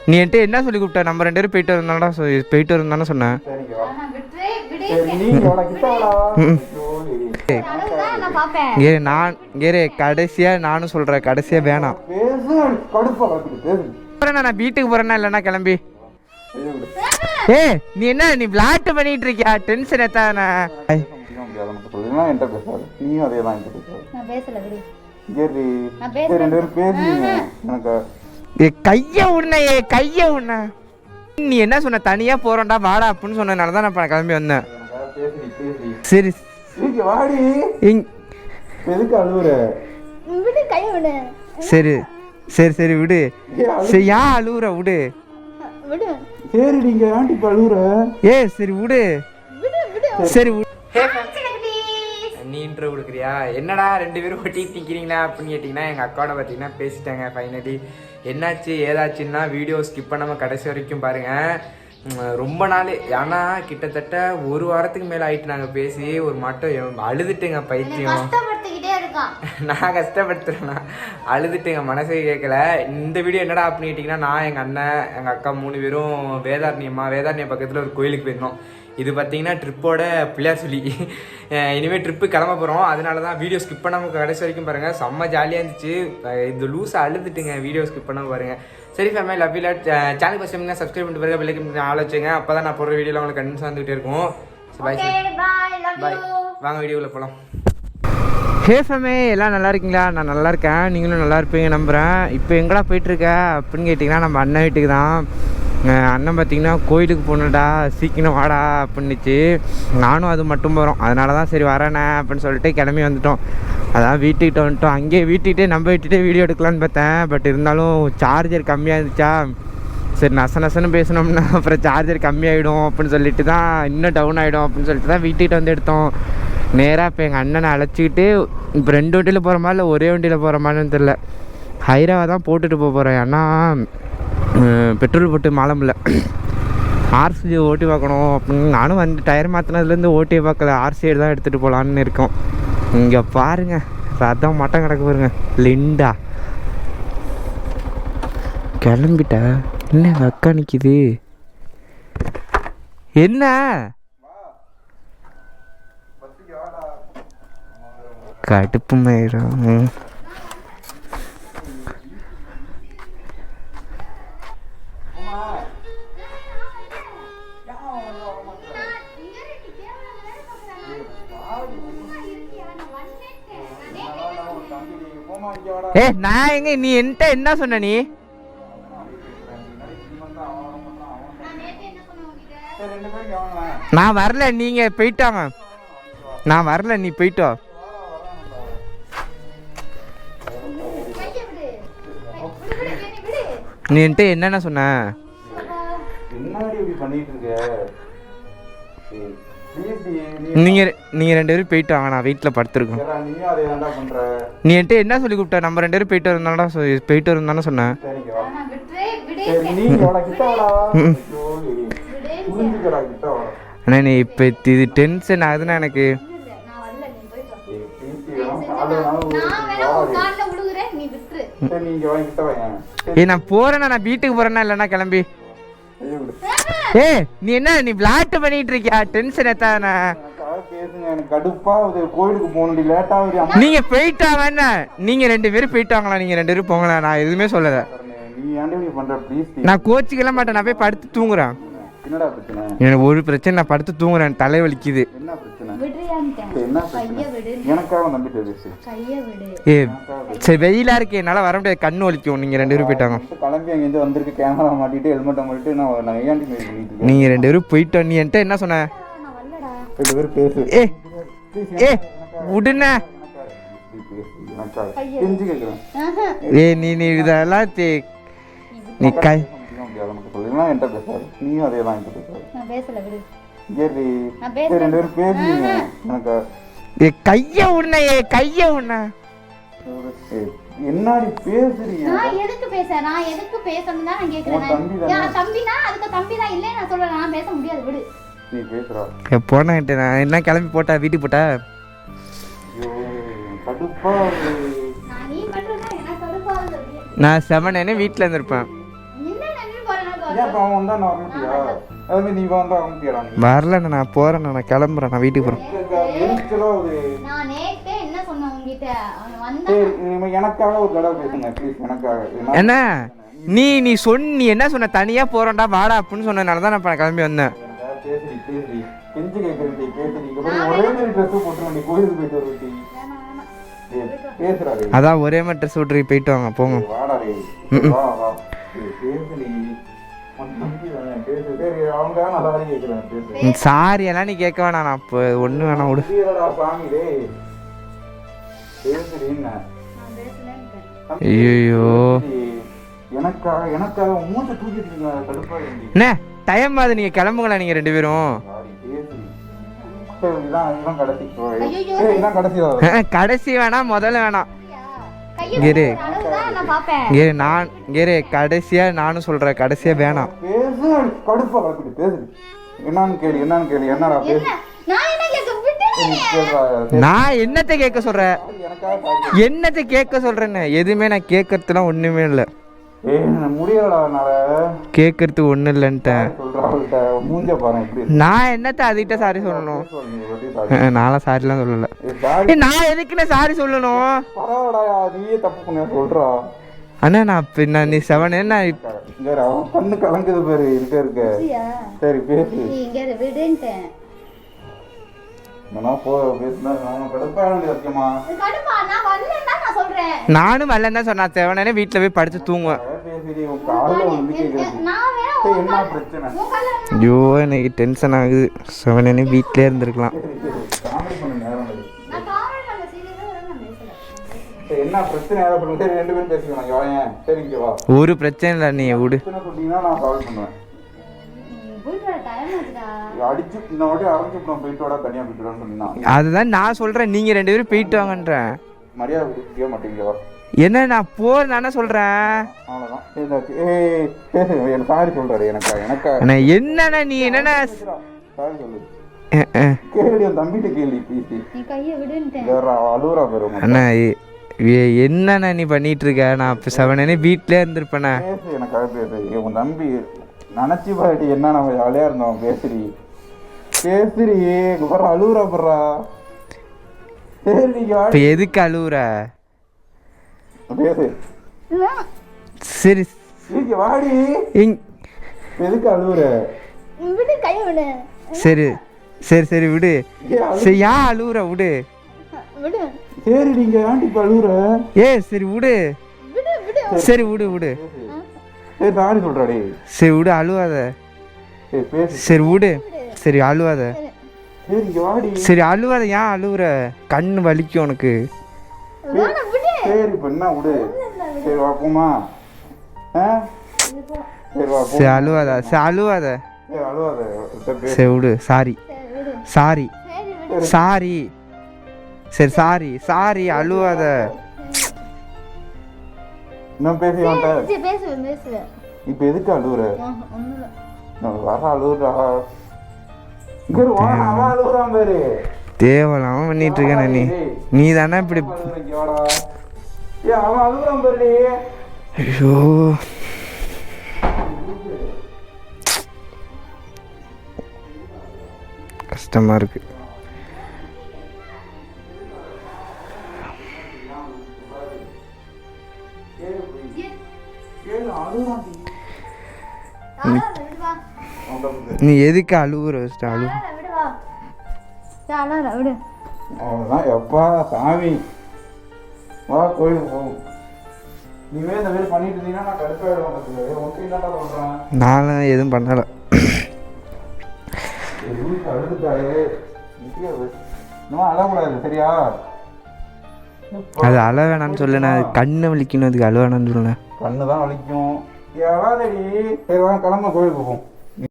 நீ என்கிட்ட என்ன சொல்லி கூப்பிட்ட? நம்ம 2 பேரும் போயிட்டு இருந்தானே சொன்னேன். கடைசியா நானும் சொல்றேன், கடைசியா வேணாம். நான் வீட்டுக்கு போறேன்னா இல்லைன்னா கிளம்பி. நீ என்ன நீ விளாட்டு பண்ணிட்டு இருக்கியா? டென்ஷன் எத்தான கைய உன்ன கைய உன்ன. நீ என்ன சொன்ன? தனியா போறோம்டா வாடா அப்படின்னு சொன்னதுனாலதான் நான் கிளம்பி வந்தேன். சரி சரி சரி சரி விடு. சரி ஏன் அழுவுற? விடு. சரி நீங்க ஏன்டி அழுவுற? சரி விடு. சரி நீ இன்ட்ரோ கொடுக்குறியா? என்னடா 2 பேரும் ஒட்டிட்டு நிற்கிறீங்களா அப்படின்னு கேட்டிங்கன்னா, எங்கள் அக்காவோட பார்த்தீங்கன்னா பேசிட்டாங்க ஃபைனலி. என்னாச்சு ஏதாச்சுன்னா வீடியோ ஸ்கிப் பண்ணாமல் கடைசி வரைக்கும் பாருங்கள். ரொம்ப நாள், ஏன்னா கிட்டத்தட்ட 1 வாரத்துக்கு மேலே ஆகிட்டு நாங்கள் பேசி ஒரு மட்டும் அழுதுட்டுங்க. பைத்தியம் நான் கஷ்டப்படுத்துறேன்னா அழுதுட்டுங்க, மனசே கேட்கல. இந்த வீடியோ என்னடா அப்படின்னு கேட்டிங்கன்னா, நான் எங்கள் அண்ணன் எங்கள் அக்கா 3 பேரும் வேதாரண்யம் பக்கத்தில் ஒரு கோயிலுக்கு போயிருந்தோம். இது பார்த்தீங்கன்னா ட்ரிப்போட பிள்ளையார் சொல்லி. இனிமேல் ட்ரிப்பு கிளம்ப போகிறோம். அதனால தான் வீடியோ ஸ்கிப் பண்ணாமல் கடைசி வரைக்கும் பாருங்கள். செம்ம ஜாலியாக இருந்துச்சு. இந்த லூஸாக அழுதுட்டுங்க வீடியோ ஸ்கிப் பண்ணாமல் பாருங்கள். சரி family love you lot. Channel first time subscribe பண்ணிட்டு பாருங்க, பெல்லைக்கன் ஆள் வச்சுங்க. அப்போ தான் நான் போடுற வீடியோவில் உங்களுக்கு கண்டிப்பாக வந்துகிட்டே இருக்கும். பாய். வாங்க வீடியோவில் போகலாம். ஃபேமே எல்லாம் நல்லா இருக்கீங்களா? நான் நல்லா இருக்கேன், நீங்களும் நல்லா இருப்பீங்க நம்புகிறேன். இப்போ எங்கடா போயிட்டுருக்க அப்படின்னு கேட்டிங்கன்னா, நம்ம அண்ணன் வீட்டுக்கு தான். அண்ணன் பார்த்திங்கன்னா கோயிலுக்கு போகணுடா சீக்கிரம் வாடா அப்படின்னுச்சு. நானும் அது மட்டும் போகிறோம். அதனால தான் சரி வரேண்ணே அப்படின்னு சொல்லிட்டு கிளம்பி வந்துட்டோம். அதான் வீட்டுக்கிட்ட வந்துட்டோம். அங்கேயே வீட்டுக்கிட்டே வீட்டுகிட்டே வீடியோ எடுக்கலான்னு பார்த்தேன். பட் இருந்தாலும் சார்ஜர் கம்மியாக இருந்துச்சா, சரி நசன்னு பேசினோம்னா அப்புறம் சார்ஜர் கம்மியாகிடும் அப்படின்னு சொல்லிட்டு தான், இன்னும் டவுன் ஆகிடும் அப்படின்னு சொல்லிட்டு தான் வீட்டுக்கிட்ட வந்து எடுத்தோம். நேராக இப்போ எங்கள் அண்ணனை அழைச்சிக்கிட்டு இப்போ 2 வண்டியில் போகிற மாதிரி இல்லை, ஒரே வண்டியில் போகிற மாதிரின்னு தெரில. ஹைராவை தான் போட்டுட்டு போகிறேன். ஏன்னா பெட்ரோல் போட்டு மாலமில்ல, ஆர்சி ஓட்டி பார்க்கணும் அப்படின்னு. நானும் வந்து டயர் மாற்றினதுலேருந்து ஓட்டி பார்க்கல, ஆர்சிஐ தான் எடுத்துகிட்டு போகலான்னு இருக்கோம். இங்கே பாருங்கள் ரத்தம் மட்டம் கிடக்கு பாருங்க. லிண்டா கிளம்பிட்ட? என்ன எங்கள் அக்கா நிற்கிது? என்ன கடுப்பு மயிரும். நான் எங்க நீ என்கிட்ட என்ன சொன்ன? நீ நான் வரல, நீங்க போயிட்டாங்க. நான் வரல, நீ போயிட்டோ. நீ என்கிட்ட என்னென்ன சொன்ன? நீங்க 2 பேரும் போயிட்டு வாங்க, நான் வீட்டில் படுத்துருக்கோம். நீ என்கிட்ட என்ன சொல்லி கூப்பிட்ட? நம்ம 2 பேரும் போயிட்டு இருந்தானே சொன்னேன். அண்ணா நீ இப்போ இது டென்ஷன் ஆகுதுன்னா எனக்கு. நான் போறேன்னா, நான் வீட்டுக்கு போறேன்னா இல்லைன்னா கிளம்பி. நீ என்ன நீ விளாட்டு பண்ணிட்டு இருக்கியா? டென்ஷன் எத்தான கோயிலுக்கு போகணும். நீங்க போயிட்டாங்க என்ன? நீங்க 2 பேரும் போயிட்டாங்களா? நீங்க 2 பேரும் போங்களா? நான் எதுவுமே சொல்லல. நான் கோச்சிக்கலாம் மாட்டேன், நான் போய் படுத்து தூங்குறேன். எனக்கு ஒரு பிரச்சனை, நான் படுத்து தூங்குறேன், தலை வலிக்குது. சரி வெயிலா இருக்கு, என்னால வர முடியாது, கண்ணு வலிக்கும். நீங்க 2 பேரும் போயிட்டாங்க. நீங்க 2 பேரும் போயிட்டோம். நீ என்கிட்ட என்ன சொன்ன? உடனே நீ இதெல்லாம் நீ கை கைய உன்ன கைய உன்ன என்னடி பேசுறீங்க? நான் எதுக்கு பேசறேன்? நான் எதுக்கு பேசணும் தான் நான் கேக்குறேன். நான் தம்பினா அதுக்கு தம்பி தான் இல்ல நான் சொல்றேன். நான் பேச முடியாது, விடு. நீ பேசுறா. போனேன் நான் என்ன கிளம்பி போட்டா வீட்டுக்கு போட்டா. ஐயோ கடுப்பா. நான் நீ பண்றதா எனக்கு கடுப்பா இருக்கு. நான் செவனேன்னு வீட்டில் இருந்திருப்பேன். வரலண்ணா, நான் போகிறேண்ணா, நான் கிளம்புறேன், நான் வீட்டுக்கு போகிறேன். என்ன நீ சொன்ன என்ன சொன்ன, தனியாக போகிறோம்டா வாடா அப்படின்னு சொன்னதுனால தான் நான் கிளம்பி வந்தேன். அதான் ஒரே மாதிரி ட்ரெஸ் விட்டு போயிட்டு வாங்க போங்க. சாரி எல்லாம் நீ கேட்க வேணாம், நான் இப்போ ஒண்ணு வேணாம் விடு. ஐயோ என்ன டைம் ஆகுது, நீங்க கிளம்புங்களா நீங்க 2 பேரும். கடைசி வேணாம், முதல்ல வேணாம். கடைசியா நானும் சொல்றேன், கடைசியா வேணாம். நான் என்னத்தை கேட்க சொல்றேன், என்னத்தை கேட்க சொல்றேன்னு எதுவுமே நான் கேட்கறதுலாம் ஒண்ணுமே இல்லை. கேட்கறதுக்கு ஒன்றும் இல்லைன்ட்டேன். நான் என்னத்த அதுகிட்ட சாரி சொல்லணும், நான்லாம் சாரிலாம் சொல்லலை. நான் எதுக்குன்னு சாரி சொல்லணும் அண்ணா? நான் பின்ன நீ செவன் என்ன கண்ணு கலங்குது பேரு இருக்க. சரி பேசு. நானும் வரலன்னு தான் சொன்னா, செவனே வீட்டுல போய் படுத்து தூங்குவேன். ஐயோ எனக்கு டென்ஷன் ஆகுது. செவனே வீட்லயே இருந்திருக்கலாம். ஒரு பிரச்சனை இல்லை, நீ விடு. அதுதான் நான் சொல்றேன், நீங்க 2 பேரும் போயிட்டு வாங்கன்றேன். என்ன நான் போறேன் சொல்றேன். என்னன்னா நீ என்னன்னா என்னண்ணா நீ பண்ணிட்டு இருக்க? நான் இப்ப செவனே வீட்லயே இருந்திருப்பேண்ணா. உன் தம்பி நினைச்சு பாட்டி என்ன நம்ம ஜாலியா இருந்தோம். பேசுறி பேசுறி அழுவுறா போடுறா. இப்ப எதுக்கு அழுவுற? பேசு. சரி வாடி. எதுக்கு அழுவுற? சரி சரி சரி விடு. சரி ஏன் அழுவுற? விடு. சரி நீங்க ஆண்டி இப்ப அழுவுற. சரி விடு. சரி விடு விடு. சாரி சொல்றாடி. சரி விடு, அழுவாத. சரி விடு. சரி அழுவாத. சரி அழுவாத. ஏன் அழுவுற? கண்ணு வலிக்கும் உனக்கு. சரி பண்ணா விடு. சரி வாப்போமா? சரி அழுவாத. சரி அழுவாத. சரி விடு. Sorry sorry sorry. சரி சாரி சாரி அழுவாத. இப்ப எதுக்கு அழுவுற? வர அழுவுறா. தேவலாம் பண்ணிட்டு இருக்க நீ தானே இப்படி. ஐயோ கஷ்டமா இருக்கு. நீ எதுக்கு அழுவுற? எப்பா சாமி வா கோயிலுக்கு போகும். நீவே இந்த மாதிரி பண்ணிட்டு இருந்தீங்கன்னா நான் கடுப்பாயிடுவேன். நான் எதுவும் பண்ணல. அழக்கூடாது சரியா? அது அழ வேணான்னு சொல்லுண்ணா. அது கண்ணு வலிக்கணும், அதுக்கு அழ வேணான்னு சொல்லுண்ணா. கண்ணு தான் வலிக்கும். சரி வாங்க கிளம்ப கோயிலுக்கு போகும்.